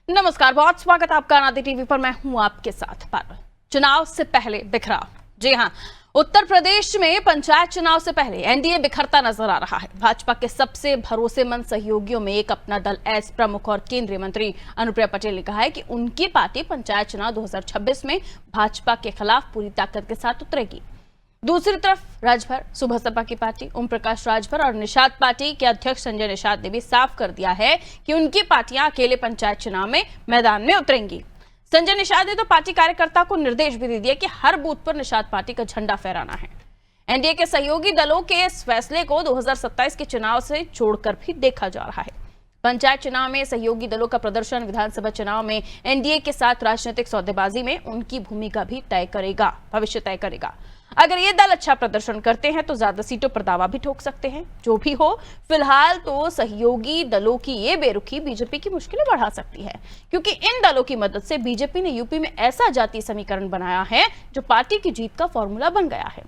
नमस्कार, बहुत स्वागत है आपका आनंद टीवी पर। मैं हूं आपके साथ पारुल। चुनाव से पहले बिखराव। जी हां, उत्तर प्रदेश में पंचायत चुनाव से पहले एनडीए बिखरता नजर आ रहा है। भाजपा के सबसे भरोसेमंद सहयोगियों में एक अपना दल एस प्रमुख और केंद्रीय मंत्री अनुप्रिया पटेल ने कहा है कि उनकी पार्टी पंचायत चुनाव 2026 में भाजपा के खिलाफ पूरी ताकत के साथ उतरेगी। दूसरी तरफ राजभर, सुबह सपा की पार्टी ओम प्रकाश राजभर और निषाद पार्टी के अध्यक्ष संजय निषाद ने भी साफ कर दिया है कि उनकी पार्टियां अकेले पंचायत चुनाव में मैदान में उतरेंगी। संजय निषाद ने तो पार्टी कार्यकर्ता को निर्देश भी दे दिया कि हर बूथ पर निषाद पार्टी का झंडा फहराना है। एनडीए के सहयोगी दलों के इस फैसले को 2027 के चुनाव से जोड़कर भी देखा जा रहा है। पंचायत चुनाव में सहयोगी दलों का प्रदर्शन विधानसभा चुनाव में एनडीए के साथ राजनीतिक सौदेबाजी में उनकी भूमिका भी तय करेगा, भविष्य तय करेगा। अगर ये दल अच्छा प्रदर्शन करते हैं तो ज्यादा सीटों पर दावा भी ठोक सकते हैं। जो भी हो, फिलहाल तो सहयोगी दलों की ये बेरुखी बीजेपी की मुश्किलें बढ़ा सकती है, क्योंकि इन दलों की मदद से बीजेपी ने यूपी में ऐसा जातीय समीकरण बनाया है जो पार्टी की जीत का फॉर्मूला बन गया है।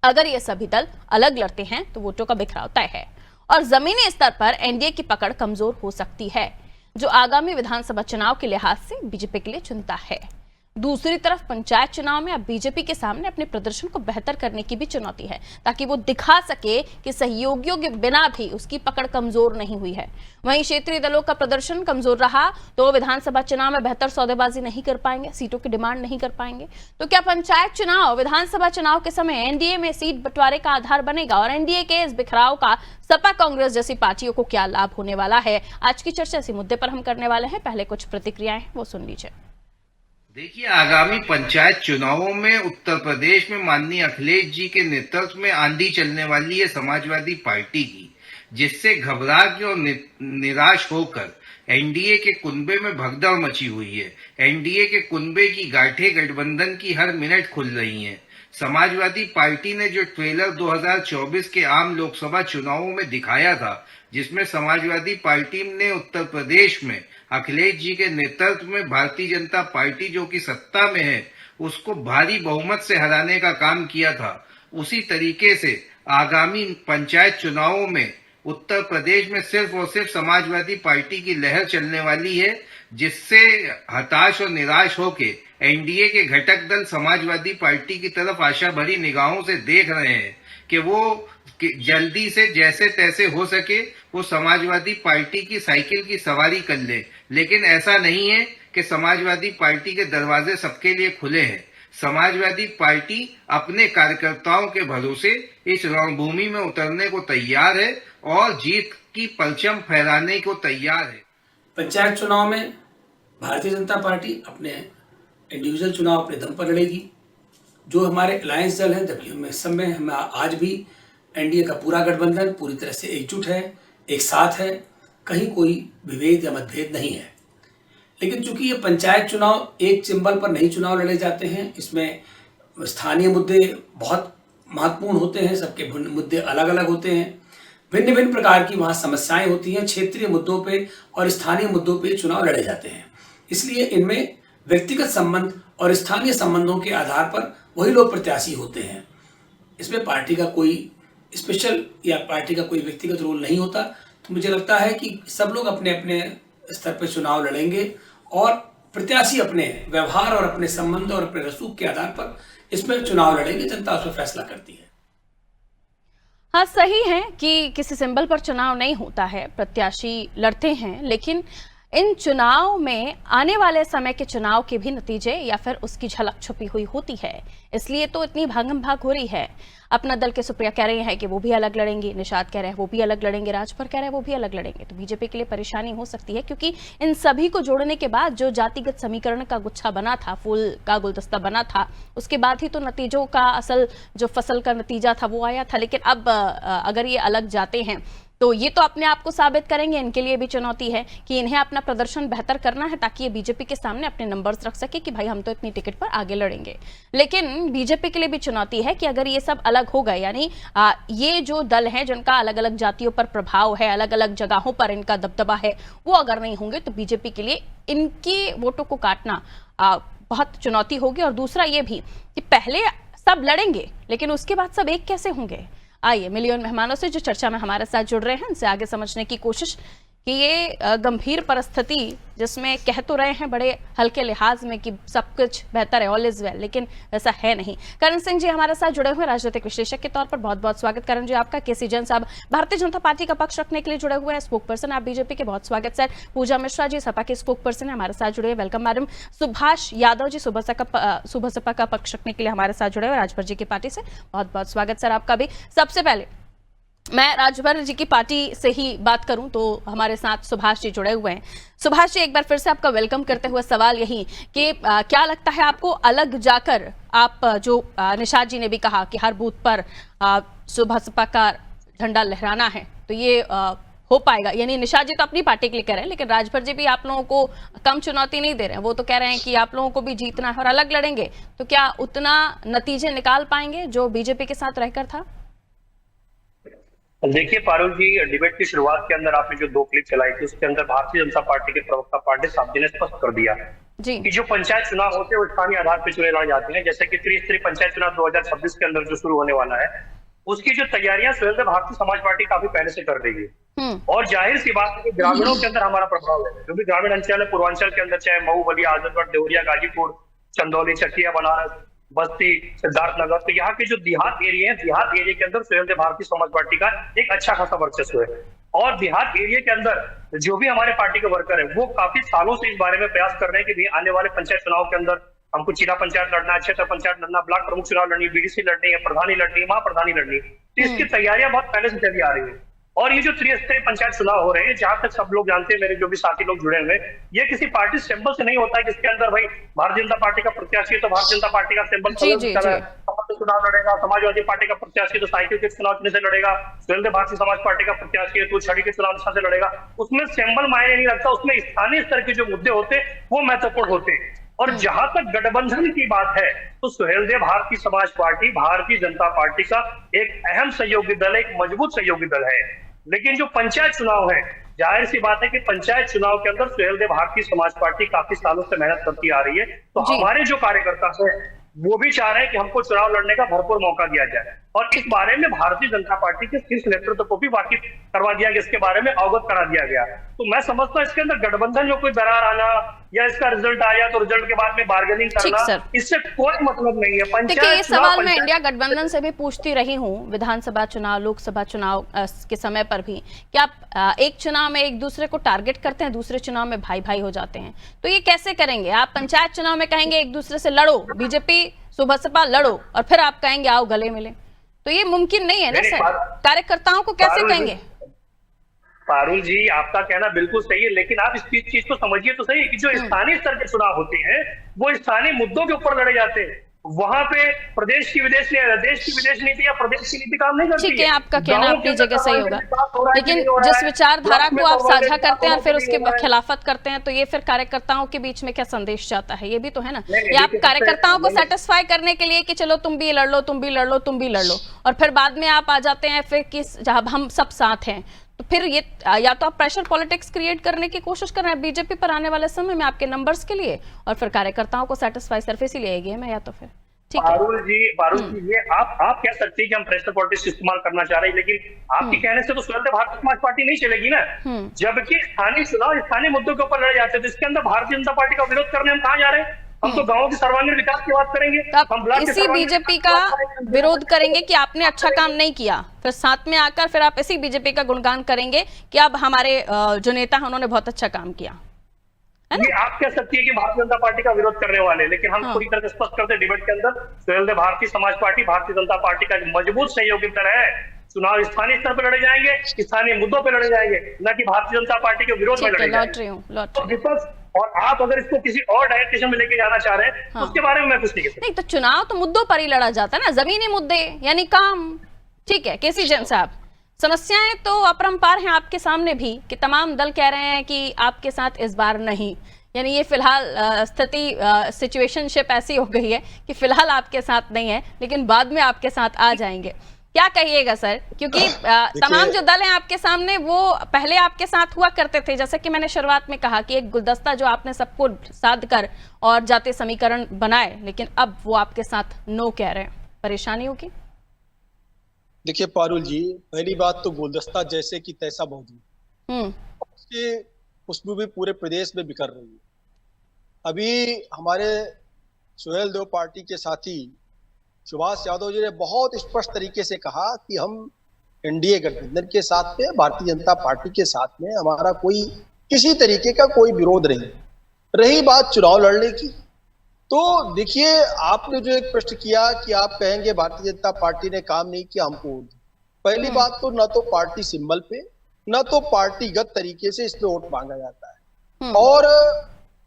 अगर ये सभी दल अलग लड़ते हैं तो वोटों का बिखराव तय है और जमीनी स्तर पर एनडीए की पकड़ कमजोर हो सकती है, जो आगामी विधानसभा चुनाव के लिहाज से बीजेपी के लिए चिंता है। दूसरी तरफ पंचायत चुनाव में अब बीजेपी के सामने अपने प्रदर्शन को बेहतर करने की भी चुनौती है, ताकि वो दिखा सके कि सहयोगियों के बिना भी उसकी पकड़ कमजोर नहीं हुई है। वहीं क्षेत्रीय दलों का प्रदर्शन कमजोर रहा तो विधानसभा चुनाव में बेहतर सौदेबाजी नहीं कर पाएंगे, सीटों की डिमांड नहीं कर पाएंगे। तो क्या पंचायत चुनाव विधानसभा चुनाव के समय एनडीए में सीट बंटवारे का आधार बनेगा और एनडीए के इस बिखराव का सपा कांग्रेस जैसी पार्टियों को क्या लाभ होने वाला है? आज की चर्चा इसी मुद्दे पर हम करने वाले हैं। पहले कुछ प्रतिक्रियाएं वो सुन लीजिए। देखिए, आगामी पंचायत चुनावों में उत्तर प्रदेश में माननीय अखिलेश जी के नेतृत्व में आंधी चलने वाली है समाजवादी पार्टी की, जिससे घबरा के और निराश होकर एनडीए के कुनबे में भगदड़ मची हुई है। एनडीए के कुनबे की गांठें गठबंधन की हर मिनट खुल रही हैं। समाजवादी पार्टी ने जो ट्रेलर 2024 के आम लोकसभा चुनावों में दिखाया था, जिसमें समाजवादी पार्टी ने उत्तर प्रदेश में अखिलेश जी के नेतृत्व में भारतीय जनता पार्टी जो कि सत्ता में है उसको भारी बहुमत से हराने का काम किया था, उसी तरीके से आगामी पंचायत चुनावों में उत्तर प्रदेश में सिर्फ और सिर्फ समाजवादी पार्टी की लहर चलने वाली है, जिससे हताश और निराश होके एनडीए के घटक दल समाजवादी पार्टी की तरफ आशा भरी निगाहों से देख रहे हैं कि वो जल्दी से जैसे तैसे हो सके वो समाजवादी पार्टी की साइकिल की सवारी कर ले। लेकिन ऐसा नहीं है कि समाजवादी पार्टी के दरवाजे सबके लिए खुले हैं। समाजवादी पार्टी अपने कार्यकर्ताओं के भरोसे इस रणभूमि में उतरने को तैयार है और जीत की परचम फहराने को तैयार है। पंचायत चुनाव में भारतीय जनता पार्टी अपने इंडिविजुअल चुनाव अपने दम पर लड़ेगी। जो हमारे अलायंस दल हैं, जबकि हम इस समय हम आज भी एनडीए का पूरा गठबंधन पूरी तरह से एकजुट है, एक साथ है, कहीं कोई विभेद या मतभेद नहीं है। लेकिन चूंकि ये पंचायत चुनाव एक सिंबल पर नहीं चुनाव लड़े जाते हैं, इसमें स्थानीय मुद्दे बहुत महत्वपूर्ण होते हैं, सबके मुद्दे अलग अलग होते हैं, भिन्न भिन्न प्रकार की वहाँ समस्याएं होती हैं। क्षेत्रीय मुद्दों पे और स्थानीय मुद्दों पे चुनाव लड़े जाते हैं। इसलिए इनमें व्यक्तिगत संबंध और स्थानीय संबंधों के आधार पर वही लोग प्रत्याशी होते हैं। इसमें पार्टी का कोई स्पेशल या पार्टी का कोई व्यक्तिगत रोल नहीं होता। तो मुझे लगता है कि सब लोग अपने अपने स्तर पर चुनाव लड़ेंगे और प्रत्याशी अपने व्यवहार और अपने संबंध और अपने रसूख के आधार पर इसमें चुनाव लड़ेंगे। जनता उस पर फैसला करती है। हाँ, सही है कि किसी सिंबल पर चुनाव नहीं होता है, प्रत्याशी लड़ते हैं, लेकिन इन चुनाव में आने वाले समय के चुनाव के भी नतीजे या फिर उसकी झलक छुपी हुई होती है। इसलिए तो इतनी भागम भाग हो रही है। अपना दल के सुप्रिया कह रहे हैं कि वो भी अलग लड़ेंगे, निषाद कह रहे हैं वो भी अलग लड़ेंगे, राजभर कह रहे हैं वो भी अलग लड़ेंगे। तो बीजेपी के लिए परेशानी हो सकती है, क्योंकि इन सभी को जोड़ने के बाद जो जातिगत समीकरण का गुच्छा बना था, फूल का गुलदस्ता बना था, उसके बाद ही तो नतीजों का असल जो फसल का नतीजा था वो आया था। लेकिन अब अगर ये अलग जाते हैं तो ये तो अपने आप को साबित करेंगे। इनके लिए भी चुनौती है कि इन्हें अपना प्रदर्शन बेहतर करना है, ताकि ये बीजेपी के सामने अपने नंबर्स रख सके कि भाई हम तो इतनी टिकट पर आगे लड़ेंगे। लेकिन बीजेपी के लिए भी चुनौती है कि अगर ये सब अलग हो गए, यानी ये जो दल हैं जिनका अलग अलग जातियों पर प्रभाव है, अलग अलग जगहों पर इनका दबदबा है, वो अगर नहीं होंगे तो बीजेपी के लिए इनके वोटों को काटना बहुत चुनौती होगी। और दूसरा ये भी कि पहले सब लड़ेंगे लेकिन उसके बाद सब एक कैसे होंगे। आइए मिलियन मेहमानों से जो चर्चा में हमारे साथ जुड़ रहे हैं उनसे आगे समझने की कोशिश कि ये गंभीर परिस्थिति जिसमें कह तो रहे हैं बड़े हल्के लिहाज में कि सब कुछ बेहतर है, ऑल इज वेल, लेकिन वैसा है नहीं। करण सिंह जी हमारे साथ जुड़े हुए राजनीतिक विश्लेषक के तौर पर, बहुत बहुत स्वागत करण जी आपका। केसी जैन साहब भारतीय जनता पार्टी का पक्ष रखने के लिए जुड़े हुए हैं, स्पोक पर्सन आप बीजेपी के, बहुत स्वागत सर। पूजा मिश्रा जी सपा के स्पोक पर्सन है, हमारे साथ जुड़े हुए, वेलकम मैडम। सुभाष यादव जी सुबह सपा का पक्ष रखने के लिए हमारे साथ जुड़े हुए राजभर जी की पार्टी से, बहुत बहुत स्वागत सर आपका भी। सबसे पहले मैं राजभर जी की पार्टी से ही बात करूं तो हमारे साथ सुभाष जी जुड़े हुए हैं। सुभाष जी एक बार फिर से आपका वेलकम करते हुए सवाल यही कि क्या लगता है आपको, अलग जाकर आप जो निषाद जी ने भी कहा कि हर बूथ पर सुबह सपा का झंडा लहराना है, तो ये हो पाएगा? यानी निषाद जी तो अपनी पार्टी के लिए कह रहे हैं, लेकिन राजभर जी भी आप लोगों को कम चुनौती नहीं दे रहे हैं। वो तो कह रहे हैं कि आप लोगों को भी जीतना है और अलग लड़ेंगे, तो क्या उतना नतीजे निकाल पाएंगे जो बीजेपी के साथ रहकर था? देखिए पारुल जी, डिबेट की शुरुआत के अंदर आपने जो 2 क्लिप चलाई थी उसके अंदर भारतीय जनता पार्टी के प्रवक्ता पांडे साहब जी ने स्पष्ट कर दिया जी कि जो पंचायत चुनाव होते हैं वो स्थानीय आधार पर चुने जाते हैं। जैसे कि त्रिस्तरीय पंचायत चुनाव 2026 के अंदर जो शुरू होने वाला है, उसकी जो तैयारियां स्वयं भारतीय समाज पार्टी काफी पहले से कर रही है। और जाहिर सी बात है कि ग्रामीणों के अंदर हमारा प्रभाव है, क्योंकि ग्रामीण अंचल है, पूर्वांचल के अंदर चाहे मऊ, बलिया, आजमगढ़, देवरिया, गाजीपुर, चंदौली, चकिया, बनारस, बस्ती, सिद्धार्थनगर, तो यहाँ के जो देहात एरिया है, देहात एरिया के अंदर स्वयं भारतीय समाज पार्टी का एक अच्छा खासा वर्चस्व है। और देहात एरिया के अंदर जो भी हमारे पार्टी के वर्कर है वो काफी सालों से इस बारे में प्रयास कर रहे हैं कि भाई आने वाले पंचायत चुनाव के अंदर हमको जिला पंचायत लड़ना है, क्षेत्र पंचायत लड़ना, ब्लॉक प्रमुख चुनाव लड़नी, बीडीसी लड़नी है, प्रधानी लड़नी, महाप्रधानी लड़नी, तो इसकी तैयारियां बहुत पहले से चली आ रही है। और ये जो त्रिस्तरीय पंचायत चुनाव हो रहे हैं, जहां तक सब लोग जानते हैं, मेरे जो भी साथी लोग जुड़े हुए, ये किसी पार्टी सिंबल से नहीं होता है कि इसके अंदर भाई भारतीय जनता पार्टी का प्रत्याशी है तो भारतीय जनता पार्टी का सिंबल चुनाव लड़ेगा, समाजवादी पार्टी का प्रत्याशी तो साइकिल के चुनाव से लड़ेगा, स्वयं भारतीय समाज पार्टी का प्रत्याशी है तो छड़ी के चुनाव से लड़ेगा। उसमें सिंबल मायने नहीं रखता, उसमें स्थानीय स्तर के जो मुद्दे होते वो महत्वपूर्ण होते हैं। और जहां तक गठबंधन की बात है तो सुहेलदेव भारतीय समाज पार्टी भारतीय जनता पार्टी का एक अहम सहयोगी दल है, एक मजबूत सहयोगी दल है। लेकिन जो पंचायत चुनाव है, जाहिर सी बात है कि पंचायत चुनाव के अंदर सुहेलदेव भारतीय समाज पार्टी काफी सालों से मेहनत करती आ रही है, तो हमारे जो कार्यकर्ता है वो भी चाह रहे हैं कि हमको चुनाव लड़ने का भरपूर मौका दिया जाए। और इस बारे में भारतीय जनता पार्टी के शीर्ष नेतृत्व को भी वाकिफ करवा दिया गया, इसके बारे में अवगत करा दिया गया। तो मैं समझता हूं इसके अंदर गठबंधन में कोई दरार आना या इसका रिजल्ट आया तो रिजल्ट के बाद में बार्गेनिंग करना, इससे कोई मतलब नहीं है। देखिए ये सवाल मैं इंडिया गठबंधन से भी पूछती रही हूँ, विधानसभा चुनाव, लोकसभा चुनाव के समय पर भी, कि आप एक चुनाव में एक दूसरे को टारगेट करते हैं, दूसरे चुनाव में भाई भाई हो जाते हैं, तो ये कैसे करेंगे? आप पंचायत चुनाव में कहेंगे एक दूसरे से लड़ो, बीजेपी सुबह सपा लड़ो, और फिर आप कहेंगे आओ गले मिले, तो ये मुमकिन नहीं है ना सर। कार्यकर्ताओं को कैसे कहेंगे? पारुल जी, आपका कहना बिल्कुल सही है, लेकिन आप इस चीज को समझिए तो सही कि जो स्थानीय स्तर के चुनाव होते हैं वो स्थानीय मुद्दों के ऊपर लड़े जाते हैं। वहां पे प्रदेश की विदेश नीति या प्रदेश की नीति काम नहीं करती है। ठीक है, आपका कहना अपनी जगह सही होगा, लेकिन जिस विचारधारा को आप साझा करते हैं और फिर उसके खिलाफत करते हैं, तो ये फिर कार्यकर्ताओं के बीच में क्या संदेश जाता है? ये भी तो है ना, ये आप कार्यकर्ताओं को सेटिस्फाई करने के लिए कि चलो तुम भी लड़ लो, तुम भी लड़ लो, तुम भी लड़ लो, और फिर बाद में आप आ जाते हैं फिर कि जब हम सब साथ हैं, तो फिर ये या तो आप प्रेशर पॉलिटिक्स क्रिएट करने की कोशिश कर रहे हैं बीजेपी पर आने वाले समय में आपके नंबर्स के लिए, और फिर कार्यकर्ताओं को सेटिस्फाई सरफेस ही लेगी मैं, या तो फिर ठीक है। पारुल जी ये आप कह सकते हैं कि हम प्रेशर पॉलिटिक्स इस्तेमाल करना चाह रहे हैं, लेकिन आपके कहने से तो स्वतंत्र भारतीय समाज पार्टी नहीं चलेगी ना। जबकि स्थानीय चुनाव स्थानीय मुद्दों के ऊपर लड़े जाते हैं, तो इसके अंदर भारतीय जनता पार्टी का विरोध करने हम कहाँ जा रहे हैं? हम तो गांवों के सर्वांगीण विकास की बात करेंगे, हम इसी बीजेपी का विरोध करेंगे कि आपने अच्छा काम नहीं किया, फिर साथ में आकर फिर आप इसी बीजेपी का गुणगान करेंगे कि अब हमारे जो नेता हैं उन्होंने बहुत अच्छा काम किया। ये आप कह सकती है कि भारतीय जनता पार्टी का विरोध करने वाले, लेकिन हम पूरी तरह से स्पष्ट करते हैं डिबेट के अंदर, सुहेलदेव भारतीय समाज पार्टी भारतीय जनता पार्टी का मजबूत सहयोगी दल है। चुनाव स्थानीय स्तर पर लड़े जाएंगे, स्थानीय मुद्दों पर लड़े जाएंगे, न कि भारतीय जनता पार्टी के विरोध में लड़े जाएंगे। और आप अगर इसको किसी और डायरेक्शन में लेके जाना चाह रहे हैं तो उसके बारे में मैं कुछ नहीं कह सकता। नहीं तो चुनाव तो मुद्दों पर ही लड़ा जाता है ना, जमीनी मुद्दे यानी काम। ठीक है केसी जैन साहब, समस्याएं तो अपरंपार हैं आपके सामने भी, कि तमाम दल कह रहे हैं कि आपके साथ इस बार नहीं, यानी ये फिलहाल स्थिति सिचुएशनशिप ऐसी हो गई है कि फिलहाल आपके साथ नहीं है, लेकिन बाद में आपके साथ आ जाएंगे। क्या कहिएगा सर, क्योंकि तमाम जो दल हैं आपके सामने वो पहले आपके साथ हुआ करते थे, जैसे कि मैंने शुरुआत में कहा कि एक गुलदस्ता जो आपने सबको साध कर और जातीय समीकरण बनाए, लेकिन अब वो आपके साथ नो कह रहे हैं, परेशानी होगी? देखिए पारुल जी, पहली बात तो गुलदस्ता जैसे कि तैसा मौजूद, उसकी खुशबू भी पूरे प्रदेश में बिखर रही है। अभी हमारे सुहेल देव पार्टी के साथी सुभाष यादव जी ने बहुत स्पष्ट तरीके से कहा कि हम एनडीए गठबंधन के साथ में, भारतीय जनता पार्टी के साथ में हमारा कोई किसी तरीके का कोई विरोध नहीं। रही बात चुनाव लड़ने की, तो देखिए आपने जो एक प्रश्न किया कि आप कहेंगे भारतीय जनता पार्टी ने काम नहीं किया, हमको वोट दो। पहली बात तो न तो पार्टी सिंबल पे न तो पार्टीगत तरीके से इसमें वोट मांगा जाता है, और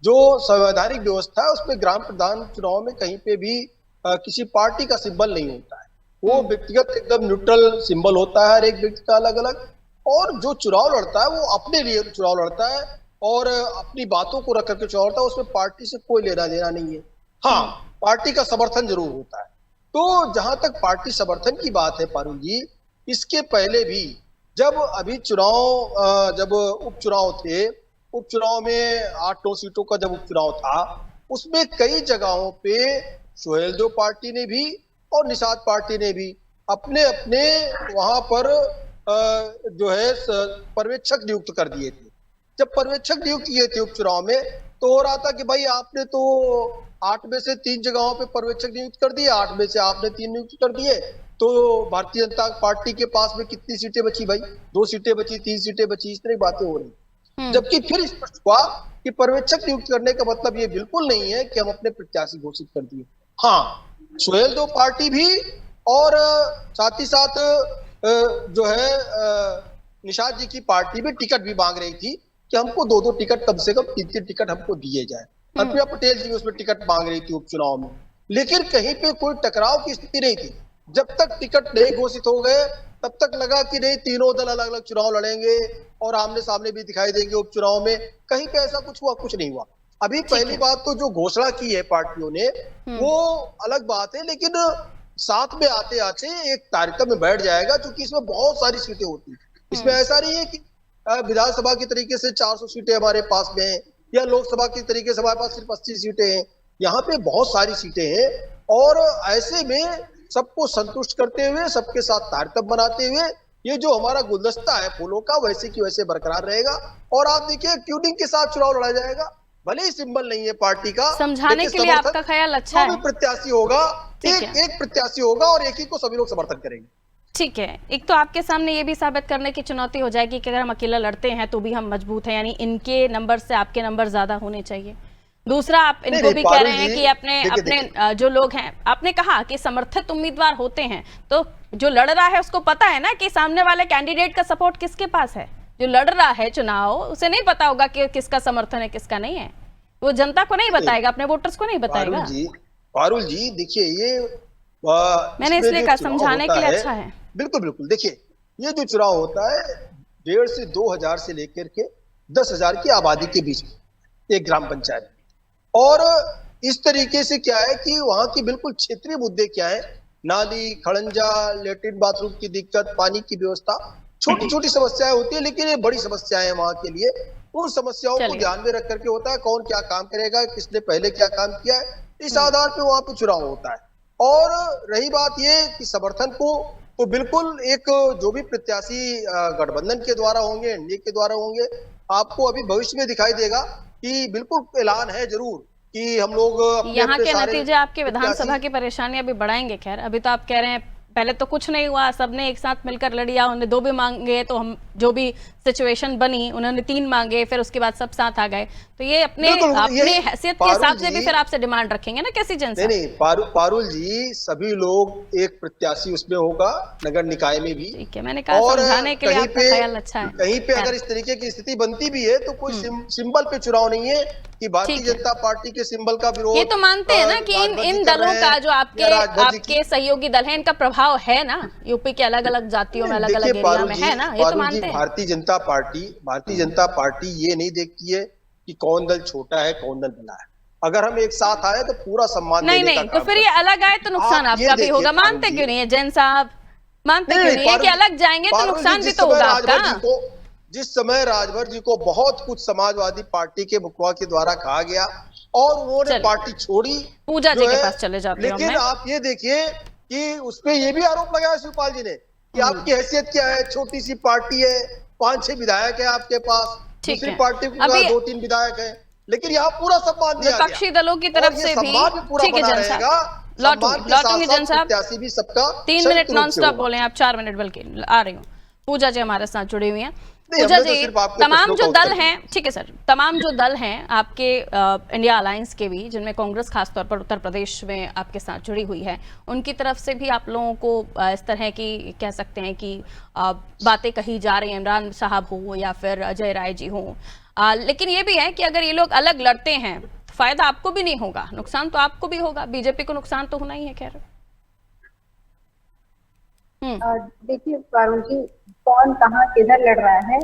जो संवैधानिक व्यवस्था है उसमें ग्राम प्रधान चुनाव में कहीं पे भी किसी पार्टी का सिंबल नहीं होता है। वो व्यक्तिगत एकदम न्यूट्रल सिंबल होता है हर एक व्यक्ति का अलग अलग, और जो चुनाव लड़ता है वो अपने लिए चुनाव लड़ता है और अपनी बातों को रख करके चुनाव लड़ता है, उसमें पार्टी से कोई लेना देना नहीं है। हाँ, पार्टी का समर्थन जरूर होता है। तो जहां तक पार्टी समर्थन की बात है पारुल जी, इसके पहले भी जब अभी चुनाव जब उपचुनाव थे, उपचुनाव में 8-9 सीटों का जब उपचुनाव था, उसमें कई जगहों पे सुहेल देव पार्टी ने भी और निषाद पार्टी ने भी अपने अपने वहां पर जो है पर्यवेक्षक नियुक्त कर दिए थे। जब पर्यवेक्षक नियुक्त किए थे उपचुनाव में, तो हो रहा था कि भाई आपने तो 8 में से 3 जगहों पे पर्यवेक्षक नियुक्त कर दिए, 8 में से आपने 3 नियुक्त कर दिए, तो भारतीय जनता पार्टी के पास में कितनी सीटें बची भाई? 2 सीटें बची, 3 सीटें बची, इस तरह की बातें हो रही। जबकि फिर स्पष्ट हुआ कि पर्यवेक्षक नियुक्त करने का मतलब ये बिल्कुल नहीं है कि हम अपने प्रत्याशी घोषित कर दिए। हाँ, सुहेल देव पार्टी भी और साथ ही साथ जो है निषाद जी की पार्टी भी टिकट भी मांग रही थी कि हमको 2-2 टिकट, कम से कम 3-3 टिकट हमको दिए जाए। अनुप्रिया पटेल जी उसमें टिकट मांग रही थी उपचुनाव में, लेकिन कहीं पे कोई टकराव की स्थिति नहीं थी। जब तक टिकट नहीं घोषित हो गए तब तक लगा कि नहीं, तीनों दल अलग अलग चुनाव लड़ेंगे और आमने सामने भी दिखाई देंगे उपचुनाव में। कहीं पे ऐसा कुछ हुआ? कुछ नहीं हुआ। अभी पहली बात तो जो घोषणा की है पार्टियों ने वो अलग बात है, लेकिन साथ में आते आते एक तारतम्य में बैठ जाएगा, क्योंकि इसमें बहुत सारी सीटें होती है। इसमें ऐसा नहीं है कि विधानसभा की तरीके से 400 सीटें हमारे पास में है या लोकसभा की तरीके से हमारे पास सिर्फ 80 सीटें हैं। यहाँ पे बहुत सारी सीटें हैं, और ऐसे में सबको संतुष्ट करते हुए, सबके साथ तारतम्य बनाते हुए ये जो हमारा गुलदस्ता है फूलों का वैसे की वैसे बरकरार रहेगा। और आप देखिए ट्यूनिंग के साथ चुनाव लड़ा जाएगा, भले ही सिंबल नहीं है पार्टी का, समझाने के लिए आपका ख्याल अच्छा है। प्रत्याशी होगा, एक प्रत्याशी होगा और एक ही को सभी लोग समर्थन करेंगे। ठीक है, एक तो आपके सामने ये भी साबित करने की चुनौती हो जाएगी कि अगर हम अकेला लड़ते हैं तो भी हम मजबूत हैं, यानी इनके नंबर से आपके नंबर ज्यादा होने चाहिए। दूसरा, आप इनको भी कह रहे हैं कि अपने जो लोग हैं, आपने कहा कि समर्थित उम्मीदवार होते हैं, तो जो लड़ रहा है उसको पता है ना कि सामने वाले कैंडिडेट का सपोर्ट किसके पास है। जो लड़ रहा है चुनाव, उसे नहीं पता होगा कि किसका समर्थन है किसका नहीं है। वो जनता को नहीं बताएगा, अपने वोटर्स को नहीं बताएगा। पारुल जी देखिए, ये मैंने इसलिए कहा समझाने के लिए अच्छा है। बिल्कुल बिल्कुल, देखिए ये जो चुनाव होता है 1,500 से 2,000 से लेकर के 10,000 की आबादी के बीच में एक ग्राम पंचायत, और इस तरीके से क्या है कि वहां की बिल्कुल क्षेत्रीय मुद्दे क्या है, नाली, खड़ंजा, लेट्रिन बाथरूम की दिक्कत, पानी की व्यवस्था, छोटी छोटी समस्याएं होती है, लेकिन ये बड़ी समस्याएं हैं वहां के लिए। उन समस्याओं को ध्यान में रख करके होता है, कौन क्या काम करेगा, किसने पहले क्या काम किया है, इस आधार पे वहां पे चुनाव होता है। और रही बात ये कि समर्थन को तो बिल्कुल एक जो भी प्रत्याशी गठबंधन के द्वारा होंगे, एनडीए के द्वारा होंगे, आपको अभी भविष्य में दिखाई देगा कि बिल्कुल ऐलान है जरूर कि हम लोग यहाँ के नतीजे आपके विधानसभा की परेशानियां भी बढ़ाएंगे। खैर, अभी तो आप कह रहे हैं पहले तो कुछ नहीं हुआ, सबने एक साथ मिलकर लड़िया, उन्होंने 2 भी मांगे, तो हम जो भी सिचुएशन बनी उन्होंने 3 मांगे, फिर उसके बाद सब साथ आ गए। तो ये अपने हैसियत के हिसाब से भी फिर आपसे डिमांड रखेंगे ना कैसी जनता? नहीं, पारुल जी, सभी लोग एक प्रत्याशी उसमें होगा नगर निकाय में भी। ठीक है, मैंने कहा समझाने के लिए आपका ख्याल अच्छा है। कहीं पे अगर इस तरीके की स्थिति बनती भी है तो कोई सिंबल पे चुनाव नहीं है कि भारतीय जनता पार्टी के सिंबल का विरोध। ये तो मानते हैं ना कि इन दलों का जो आपके सहयोगी दल है, इनका प्रभाव है ना यूपी के अलग अलग जातियों में, अलग अलग एरिया में, है ना? ये तो मानते हैं। भारतीय जनता पार्टी ये नहीं देखती है कि कौन दल छोटा है कौन दल बड़ा है। अगर हम एक साथ आए तो पूरा सम्मान देने का काम तो फिर ये अलग आए तो नुकसान आपका भी होगा। मानते क्यों नहीं है जैन साहब, मानते क्यों नहीं है कि अलग जाएंगे तो नुकसान भी तो होगा आपका? जिस समय राजभर जी को बहुत कुछ समाजवादी पार्टी के मुखिया के द्वारा कहा गया और उन्होंने पार्टी छोड़ी, पूजा जी के पास चले जाते हैं। लेकिन आप ये देखिए कि उसपे ये भी आरोप लगाया शिवपाल जी ने कि आपकी हैसियत क्या है, छोटी सी पार्टी है, 5-6 विधायक है आपके पास, ठीक दूसरी है। पार्टी को अभी 2-3 विधायक है, लेकिन यहाँ पूरा सम्मान दिया गया। विपक्षी दलों की तरफ और ये से भी सम्मान पूरा ठीक है बना जन रहेगा। साहब, सम्मान के लौटूंगी साथ-साथ जन साहब, प्रत्याशी भी सबका 3 संयुक्त मिनट रूप नॉन से स्टॉप होगा। बोले आप, 4 मिनट बल्कि आ रही हूँ। पूजा जी हमारे साथ जुड़ी हुई हैं। नहीं, पूजा हमने तो जी, सिर्फ आपके तमाम प्रश्नों जो का दल उत्तर हैं, ठीक है सर, तमाम जो दल हैं आपके इंडिया अलायंस के भी, जिनमें कांग्रेस खासतौर पर उत्तर प्रदेश में आपके साथ जुड़ी हुई है, उनकी तरफ से भी आप लोगों को इस तरह की कह सकते हैं कि बातें कही जा रही हैं, इमरान साहब हो या फिर अजय राय जी हो, लेकिन ये भी है कि अगर ये लोग अलग लड़ते हैं तो फायदा आपको भी नहीं होगा, नुकसान तो आपको भी होगा, बीजेपी को नुकसान तो होना ही है। खैर देखिए पारुल जी, कौन कहाँ किधर लड़ रहा है,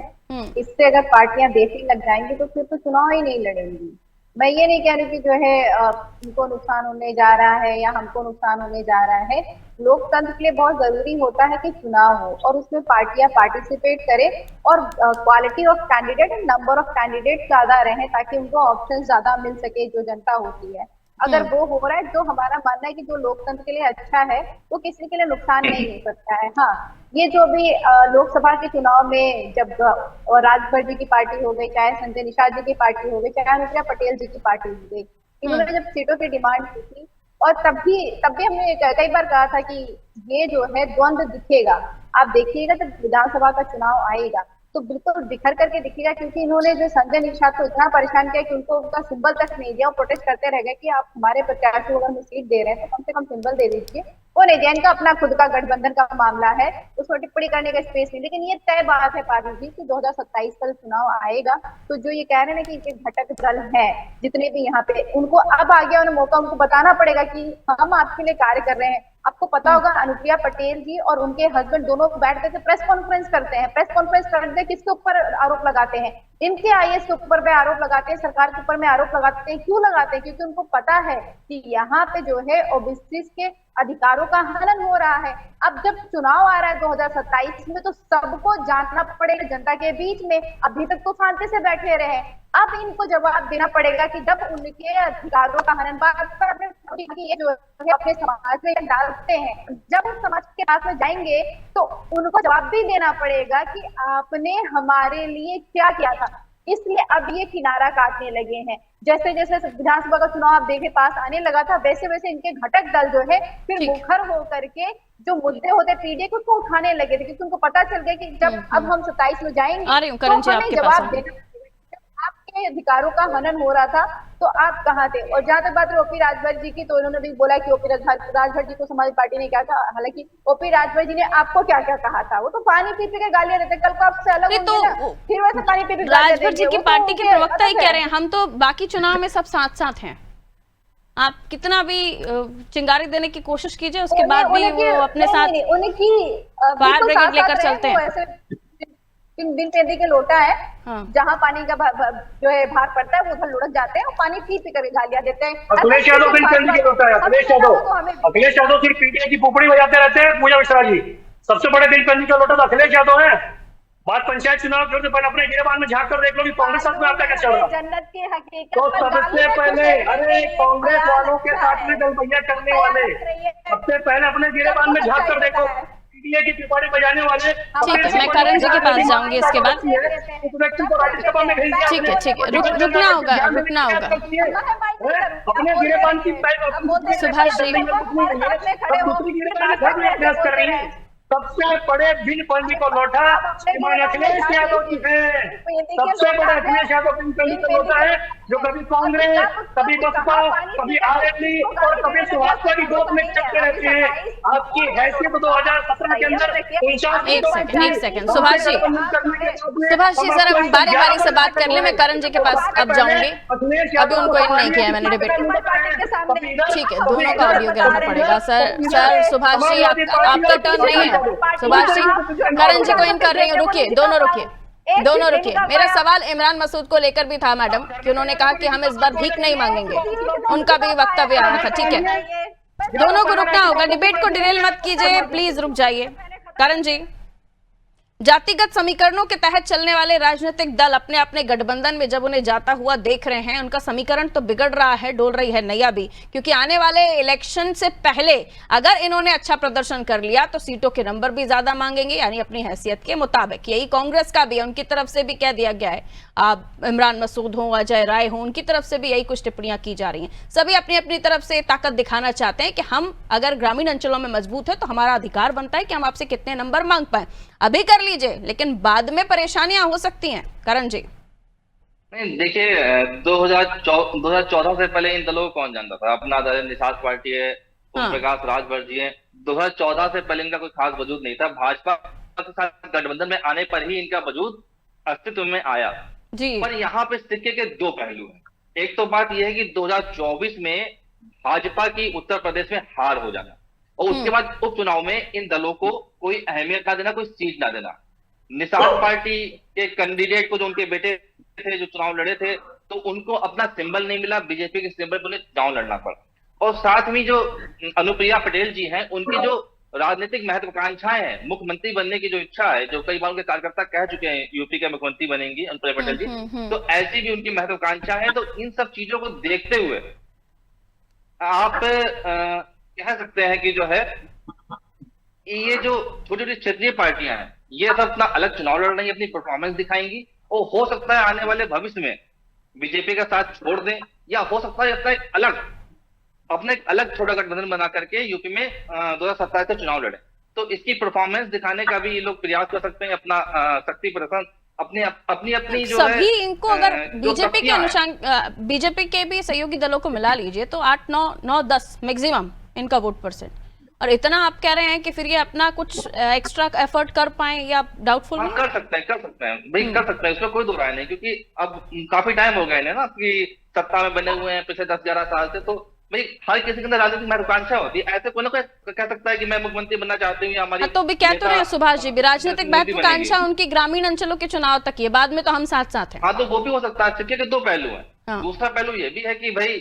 इससे अगर पार्टियां देखने लग जाएंगी तो फिर तो चुनाव ही नहीं लड़ेंगी। मैं ये नहीं कह रही कि जो है उनको नुकसान होने जा रहा है या हमको नुकसान होने जा रहा है। लोकतंत्र के लिए बहुत जरूरी होता है कि चुनाव हो और उसमें पार्टियां पार्टिसिपेट करें और quality of candidate and number of candidate ज्यादा रहे ताकि उनको ऑप्शन ज्यादा मिल सके जो जनता होती है। अगर वो हो रहा है, जो हमारा मानना है कि जो लोकतंत्र के लिए अच्छा है वो किसी के लिए नुकसान नहीं हो सकता है। हाँ, ये जो भी लोकसभा के चुनाव में जब राजभर जी की पार्टी हो गई, चाहे संजय निषाद जी की पार्टी हो गई, चाहे अनुप्रिया पटेल जी की पार्टी हो गई, इन्होंने जब सीटों की डिमांड की थी और तब भी हमने कई बार कहा था कि ये जो है द्वंद्व दिखेगा। आप देखिएगा जब विधानसभा का चुनाव आएगा तो बिल्कुल बिखर करके दिखेगा, क्योंकि इन्होंने जो संजय निषाद को इतना परेशान किया कि उनको उनका सिंबल तक नहीं दिया। वो प्रोटेस्ट करते रह गए कि आप हमारे प्रत्याशी को अगर हमें सीट दे रहे हैं तो कम से कम सिंबल दे दीजिए। वो नहीं दिया, इनका अपना खुद का गठबंधन का मामला है, उसमें टिप्पणी करने का स्पेस नहीं। लेकिन ये तय बात है पारुल जी कि 2027 का चुनाव आएगा तो जो ये कह रहे हैं ना कि इनके घटक दल है जितने भी यहाँ पे, उनको अब आ गया मौका, उनको बताना पड़ेगा कि हम आपके लिए कार्य कर रहे हैं। आपको पता होगा अनुप्रिया पटेल जी और उनके हस्बैंड दोनों बैठ करके प्रेस कॉन्फ्रेंस करते हैं। प्रेस कॉन्फ्रेंस करते हैं, किसके ऊपर आरोप लगाते हैं? इनके आईएएस के ऊपर में आरोप लगाते हैं, सरकार के ऊपर में आरोप लगाते हैं। क्यों लगाते हैं? क्योंकि उनको पता है कि यहाँ पे जो है ओबीसी के अधिकारों का हनन हो रहा है। अब जब चुनाव आ रहा है 2027 में तो सबको जानना पड़ेगा जनता के बीच में। अभी तक तो शांति से बैठे रहे, अब इनको जवाब देना पड़ेगा कि जब उनके अधिकारों का हनन ये जो है अपने समाज में डालते हैं, जब उस समाज के पास में जाएंगे तो उनको जवाब भी देना पड़ेगा कि आपने हमारे लिए क्या किया था। इसलिए अब ये किनारा काटने लगे हैं। जैसे जैसे विधानसभा का चुनाव आप देखे पास आने लगा था, वैसे वैसे इनके घटक दल जो है फिर मुखर हो करके जो मुद्दे होते पीडीए को उसको उठाने लगे थे, क्योंकि उनको पता चल गया कि जब अब हम 27 में जाएंगे तो हमें जवाब देना, आपके अधिकारों का हनन हो रहा था तो आप कहाँ थे। और जहां तक बात है ओपी राजभर जी की, तो इन्होंने भी बोला कि ओपी राजभर जी को समाजवादी पार्टी ने क्या कहा। हालांकि ओपी राजभर जी ने आपको क्या क्या कहा था, वो तो पानी पी पी के गालियां देते, कल को आपसे अलग होंगे ना, फिर वैसे पानी पी पी राजभर जी की पार्टी के प्रवक्ता ही कह रहे हैं हम तो बाकी चुनाव में सब साथ साथ हैं। आप कितना भी चिंगारी देने की कोशिश कीजिए, उसके बाद भी वो अपने साथ उनकी फायर ब्रिगेड लेकर चलते हैं। बिन पेंदी के लोटा है, जहाँ पानी का जो है भार पड़ता है वो उधर लुढ़क जाते हैं और पानी पी पी कर गालियां देते हैं। अखिलेश यादव बिन पेंदी के लोटा है। अखिलेश यादव सिर्फ पीटीआई की पुपड़ी बजाते रहते हैं। पूजा मिश्रा जी सबसे बड़े बिन पेंदी का लोटा तो अखिलेश यादव है। बात पंचायत चुनाव के पहले अपने गिरेबान में झांक कर देख लो कि कांग्रेस साथ में आपका क्या चल रहा है। जन्नत की हकीकत तो सबसे पहले अरे कांग्रेस वालों के साथ में गलबैया करने वाले सबसे पहले अपने गिरेबान में झांक कर देखो, पीटीआई की पिपाड़ी बजाने वाले। ठीक है, मैं करण जी के पास जाऊंगी इसके बाद। ठीक है, रुकना होगा। अपने गिरेबान की सुभाष जी अभ्यास कर रही है। सबसे बड़े बिन पेंदी को लौटा अखिलेश यादव जी है। सबसे बड़े अखिलेश यादव बिन पेंदी को लौटा है, जो कभी कांग्रेस, कभी बसपा, कभी आरएलडी और कभी सुभाषवादी ग्रुप में चलते रहते हैं। आपकी हैसियत 2017 के अंदर एक सेकंड सुभाष जी सर बारी बारी से बात कर ले। मैं करण जी के पास अब जाऊंगी, अभी उनको इन नहीं किया मैंने डिबेट। ठीक है, दोनों का ऑडियो गिराना पड़ेगा। सर सुभाष जी आपका टर्न नहीं है। सुभाष जी करण जी को इन कर रही हूँ, रुकिए दोनों रुकिए। मेरा सवाल इमरान मसूद को लेकर भी था मैडम, कि उन्होंने कहा कि हम इस बार भीख नहीं मांगेंगे, उनका भी वक्तव्य आया था। ठीक है, दोनों को रुकना होगा, डिबेट को डिरेल मत कीजिए प्लीज, रुक जाइए। करण जी जातिगत समीकरणों के तहत चलने वाले राजनीतिक दल अपने अपने गठबंधन में जब उन्हें जाता हुआ देख रहे हैं, उनका समीकरण तो बिगड़ रहा है, डोल रही है नैया भी, क्योंकि आने वाले इलेक्शन से पहले अगर इन्होंने अच्छा प्रदर्शन कर लिया तो सीटों के नंबर भी ज्यादा मांगेंगे, यानी अपनी हैसियत के मुताबिक। यही कांग्रेस का भी, उनकी तरफ से भी कह दिया गया है। इमरान मसूद हो, अजय राय हो, उनकी तरफ से भी यही कुछ टिप्पणियां की जा रही हैं। सभी अपनी अपनी तरफ से ताकत दिखाना चाहते हैं कि हम अगर ग्रामीण अंचलों में मजबूत है तो हमारा अधिकार बनता है कि हम आपसे कितने नंबर मांग पाए। अभी कर लीजिए, लेकिन बाद में परेशानियां हो सकती हैं। करण जी, नहीं देखिए, 2014 से पहले इन दलों को कौन जानता था? अपना निषाद पार्टी है, ओम प्रकाश राजभर जी है। 2014 से पहले इनका कोई खास वजूद नहीं था। भाजपा के साथ गठबंधन में आने पर ही इनका वजूद अस्तित्व में आया जी। पर यहाँ पे सिक्के के दो पहलू हैं। एक तो बात यह है कि 2024 में भाजपा की उत्तर प्रदेश में हार हो जाना, और उसके बाद उपचुनाव में इन दलों को कोई अहमियत ना देना, कोई सीट ना देना। निषाद पार्टी के कैंडिडेट को, जो उनके बेटे थे जो चुनाव लड़े थे, तो उनको अपना सिंबल नहीं मिला, बीजेपी के सिंबल पर उन्हें चुनाव लड़ना पड़ा। और साथ में जो अनुप्रिया पटेल जी हैं, उनकी जो राजनीतिक महत्वाकांक्षाएं हैं, मुख्यमंत्री बनने की जो इच्छा है, जो कई बार उनके कार्यकर्ता कह चुके हैं यूपी के मुख्यमंत्री बनेंगी अनुप्रिया पटेल जी, तो ऐसी भी उनकी महत्वाकांक्षा है। तो इन सब चीजों को देखते हुए आप कह सकते हैं कि जो है ये जो छोटी छोटी क्षेत्रीय पार्टियां हैं, ये सब अपना अलग चुनाव लड़ रही है, अपनी परफॉर्मेंस दिखाएंगी, और हो सकता है आने वाले भविष्य में बीजेपी का साथ छोड़ दें, या हो सकता है अपना एक अलग छोटा गठबंधन बना करके यूपी में 2027 से चुनाव लड़े। तो इसकी परफॉर्मेंस दिखाने का भी ये लोग प्रयास कर सकते हैं, अपना शक्ति प्रदर्शन अपनी जो सभी है, इनको अगर बीजेपी के अनुसार बीजेपी के भी सहयोगी दलों को मिला लीजिए तो 8, 9, 10 मैक्सिमम इनका वोट परसेंट, और इतना आप कह रहे हैं कि फिर ये अपना कुछ एक्स्ट्रा एफर्ट कर पाए, या डाउटफुल? हाँ, कर सकते हैं भाई, कर सकते हैं, इसमें कोई दो राय नहीं। क्योंकि अब काफी टाइम हो गए ना कि सत्ता में बने हुए हैं पिछले 10-11 साल से, तो भाई हर किसी के अंदर राजनीतिक महत्वाकांक्षा होती है। ऐसे कोई ना कोई कह सकता है कि मैं मुख्यमंत्री बनना चाहती हूँ, या हमारी तो भी कह तो रहे हैं सुभाष जी भी, राजनीतिक महत्वाकांक्षा उनकी ग्रामीण अंचलों के चुनाव तक है, बाद में तो हम साथ साथ हैं। हाँ, तो वो भी हो सकता है। सिक्के के दो पहलू हैं। दूसरा पहलू ये भी है कि भाई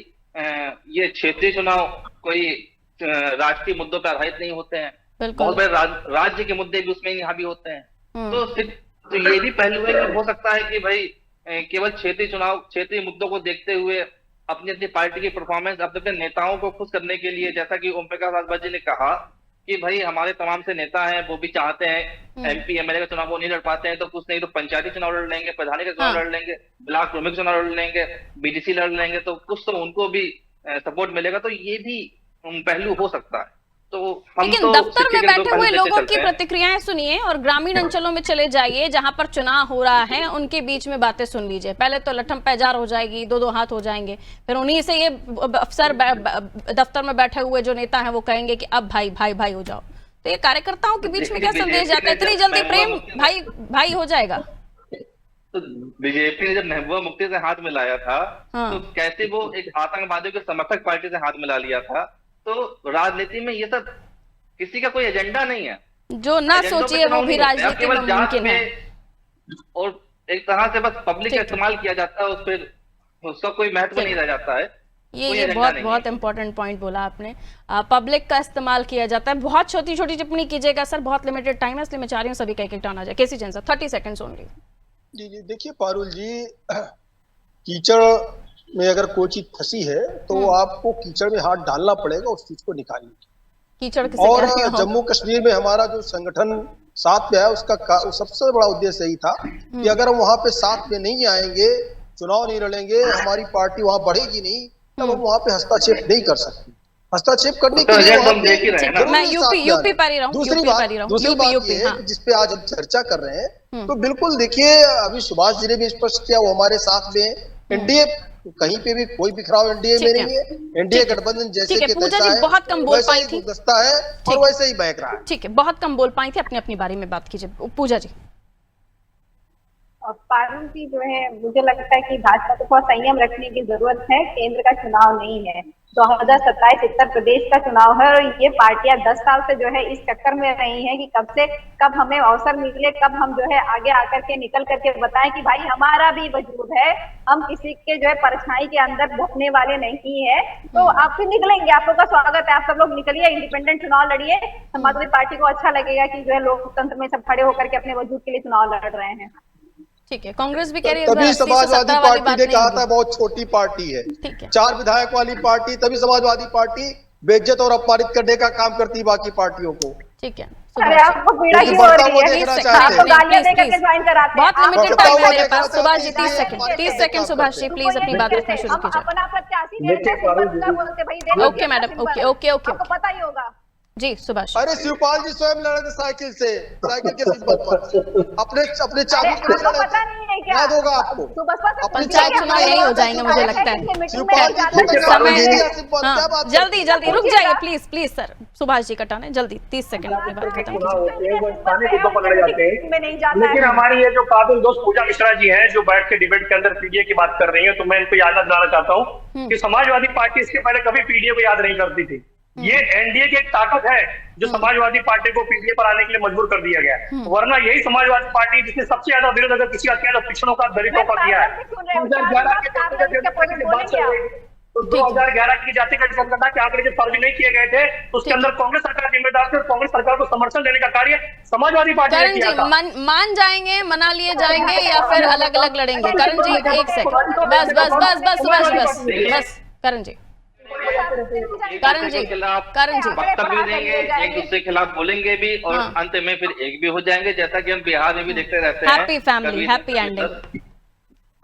ये क्षेत्रीय चुनाव कोई राष्ट्रीय मुद्दों पर आधारित नहीं होते हैं, बहुत बड़े राज्य के मुद्दे भी उसमें हावी होते हैं। तो ये भी पहलू है कि हो सकता है कि भाई केवल क्षेत्रीय मुद्दों को देखते हुए अपनी अपनी पार्टी की परफॉर्मेंस, अपने नेताओं को खुश करने के लिए, जैसा कि ओम प्रकाश राजभर जी ने कहा कि भाई हमारे तमाम से नेता हैं, वो भी चाहते हैं MP MLA का चुनाव वो नहीं लड़ पाते हैं, तो कुछ नहीं तो पंचायती चुनाव लड़ लेंगे, प्रधानी का चुनाव लड़ लेंगे, ब्लॉक प्रमुख चुनाव लड़ लेंगे, BDC लड़ लेंगे, तो कुछ तो उनको भी सपोर्ट मिलेगा। तो ये भी पहलू हो सकता है। तो लेकिन दफ्तर में बैठे हुए लोगों की प्रतिक्रियाएं सुनिए, और ग्रामीण अंचलों में चले जाइए जहां पर चुनाव हो रहा है, उनके बीच में बातें सुन लीजिए। पहले तो लठम पैजार हो जाएगी, दो हाथ हो जाएंगे, फिर उन्हीं से ये अफसर दफ्तर में बैठे हुए जो नेता हैं वो कहेंगे कि अब भाई भाई भाई हो जाओ। तो ये कार्यकर्ताओं के बीच में क्या संदेश जाता है? इतनी जल्दी प्रेम भाई भाई हो जाएगा? तो बीजेपी ने जब महबूबा मुफ्ती से हाथ मिलाया था, तो कैसे वो एक आतंकवादियों के समर्थक पार्टी से हाथ मिला लिया था। तो राजनीति में ये सब किसी का कोई एजेंडा नहीं है, जो ना सोचिए वो भी राजनीति में मुमकिन है, और एक तरह से बस पब्लिक का इस्तेमाल किया जाता है, उस पर उसका कोई महत्व नहीं रह जाता है। ये बहुत इंपॉर्टेंट पॉइंट बोला आपने, पब्लिक का इस्तेमाल किया जाता है। बहुत छोटी छोटी टिप्पणी कीजिएगा सर, बहुत लिमिटेड टाइम है, इसलिए मैं चाह रही हूँ सभी का एक टर्न आ जाए। केसी जैन सर 30 सेकंड्स ओनली। जी देखिए पारुल जी, कीचड़ में अगर कोई चीज फंसी है तो आपको कीचड़ में हाथ डालना पड़ेगा उस चीज को निकालने की। कीचड़ और जम्मू कश्मीर में हमारा जो संगठन साथ में है, उसका सबसे बड़ा उद्देश्य यही था कि अगर हम वहां पे साथ में नहीं आएंगे, चुनाव नहीं लड़ेंगे, हमारी पार्टी वहां बढ़ेगी नहीं, तब हम वहां पे हस्तक्षेप नहीं कर सकते। हस्तक्षेप करने के लिए मैं यूपी पर ही रहूं। दूसरी बात ये है जिसपे आज हम चर्चा कर रहे हैं, तो बिल्कुल देखिए अभी सुभाष जी ने भी स्पष्ट किया, वो हमारे साथ में एनडीए, कहीं पे भी कोई बिखराव एनडीए में नहीं है। एनडीए गठबंधन जैसे कि पूजा जी बहुत कम बोल पाई थी, गुलदस्ता है और वैसे ही बहक रहा है। ठीक है, बहुत कम बोल पाई थी, अपनी अपनी बारी में बात कीजिए पूजा जी। पारुल जी जो है, मुझे लगता है कि भाजपा को थोड़ा संयम रखने की जरूरत है। केंद्र का चुनाव नहीं है, 2027 उत्तर प्रदेश का चुनाव है, और ये पार्टियां 10 साल से जो है इस चक्कर में रही हैं कि कब हमें अवसर मिले, कब हम जो है आगे आकर के निकल करके बताएं कि भाई हमारा भी वजूद है, हम किसी के जो है परछाई के अंदर घुसने वाले नहीं है। तो आप फिर निकलेंगे, आप लोग का स्वागत है, आप सब लोग निकलिए, इंडिपेंडेंट चुनाव लड़िए। समाजवादी पार्टी को अच्छा लगेगा कि जो है लोकतंत्र में सब खड़े होकर के अपने वजूद के लिए चुनाव लड़ रहे हैं। ठीक है, कांग्रेस भी कह रही है तभी समाजवादी पार्टी ने कहा था बहुत छोटी पार्टी है, ठीक है। 4 विधायक वाली पार्टी, तभी समाजवादी पार्टी बेइज्जत और अपमानित करने का काम करती बाकी पार्टियों को। ठीक है, अरे आपको पीड़ा क्यों हो रही है? आपको गालियां दे करके ज्वाइन कराते हैं। बहुत लिमिटेड टाइम है मेरे पास। सुभाष जी 30 सेकंड सुभाष जी प्लीज अपनी बात रखना शुरू कीजिए। अपना प्रत्याशी बोलते भाई, ओके मैडम, ओके आपको पता ही होगा जी। सुभाष, अरे शिवपाल जी स्वयं लड़े थे साइकिल के सिंबल पर, अपने चाबी पे लड़े पता थे, नहीं है क्या? याद होगा आपको। पंचायत चुनाव यही हो जाएंगे मुझे लगता है। शिवपाल जी हाँ, जल्दी रुक जाइए प्लीज सर। सुभाष जी कटाने जल्दी 30 सेकंड अपनी बात खत्म कीजिए। स्थानीय मुद्दों पर लड़े जाते हैं, में नहीं जाता लेकिन है। हमारी ये जो काबिल दोस्त पूजा मिश्रा जी हैं, जो बैठ के डिबेट के अंदर पीडीए की बात कर रही हैं, तो मैं इनको याद दिलाना चाहता हूँ कि समाजवादी पार्टी इसके पहले कभी पीडीए को याद नहीं करती थी। ये एनडीए की एक ताकत है जो समाजवादी पार्टी को पीडीए पर आने के लिए मजबूर कर दिया गया, वरना यही समाजवादी पार्टी जिसने सबसे ज्यादा विरोध अगर किसी का किया तो पिछड़ों का, दलितों का किया है। 2011 के बात चल रही है, तो 2011 की जातिगत जनगणना के आंकड़े जब सार्वजनिक नहीं किए गए थे तो उसके अंदर कांग्रेस सरकार जिम्मेदार थी, और कांग्रेस सरकार को समर्थन देने का कार्य समाजवादी पार्टी ने करण किया जी था। मान जाएंगे, मना लिए जाएंगे या फिर अलग अलग लड़ेंगे? करण जी 1 सेकंड, बस सुभाष बस करण जी वक्तव्य देंगे, एक दूसरे के खिलाफ बोलेंगे भी, और अंत में फिर एक भी हो जाएंगे, जैसा कि हम बिहार में भी देखते रहते हैं। हैप्पी फैमिली, हैप्पी एंडिंग,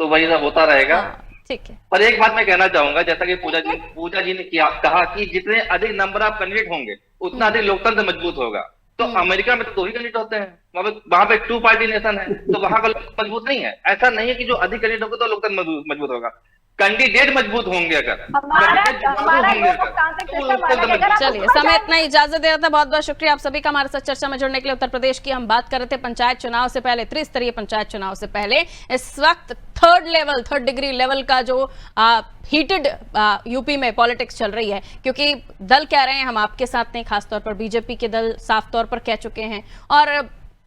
तो वही सब होता रहेगा। ठीक है। पर एक बात मैं कहना चाहूंगा, जैसा कि पूजा जी ने कहा कि जितने अधिक नंबर ऑफ कैंडिडेट होंगे उतना अधिक लोकतंत्र मजबूत होगा। तो अमेरिका में तो 2 ही कैंडिडेट होते हैं, वहां पे 2 पार्टी नेशन है, तो वहां का मजबूत नहीं है। ऐसा नहीं है कि जो अधिक कैंडिडेट होंगे तो लोकतंत्र मजबूत होगा, कैंडिडेट मजबूत होंगे अगर। चलिए, समय इतना ही इजाजत दे रहा था। बहुत बहुत शुक्रिया आप सभी का हमारे साथ चर्चा में जुड़ने के लिए। उत्तर प्रदेश की हम बात कर रहे थे पंचायत चुनाव से पहले, त्रिस्तरीय पंचायत चुनाव से पहले। इस वक्त थर्ड डिग्री लेवल का जो हीटेड यूपी में पॉलिटिक्स चल रही है, क्योंकि दल कह रहे हैं हम आपके साथ नहीं, खासतौर पर बीजेपी के दल साफ तौर पर कह चुके हैं। और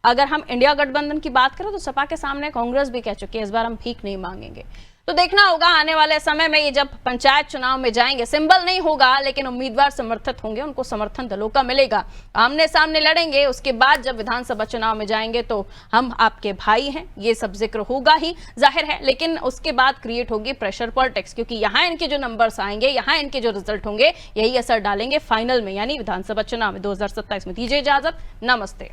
अगर हम इंडिया गठबंधन की बात करें तो सपा के सामने कांग्रेस भी कह चुकी है इस बार हम भीख नहीं मांगेंगे। तो देखना होगा आने वाले समय में, ये जब पंचायत चुनाव में जाएंगे, सिंबल नहीं होगा लेकिन उम्मीदवार समर्थित होंगे, उनको समर्थन दलों का मिलेगा, आमने सामने लड़ेंगे। उसके बाद जब विधानसभा चुनाव में जाएंगे तो हम आपके भाई हैं, ये सब जिक्र होगा ही, जाहिर है। लेकिन उसके बाद क्रिएट होगी प्रेशर पॉलिटिक्स, क्योंकि यहाँ इनके जो नंबर्स आएंगे, यहाँ इनके जो रिजल्ट होंगे, यही असर डालेंगे फाइनल में, यानी विधानसभा चुनाव में 2027 में। दीजिए इजाजत, नमस्ते।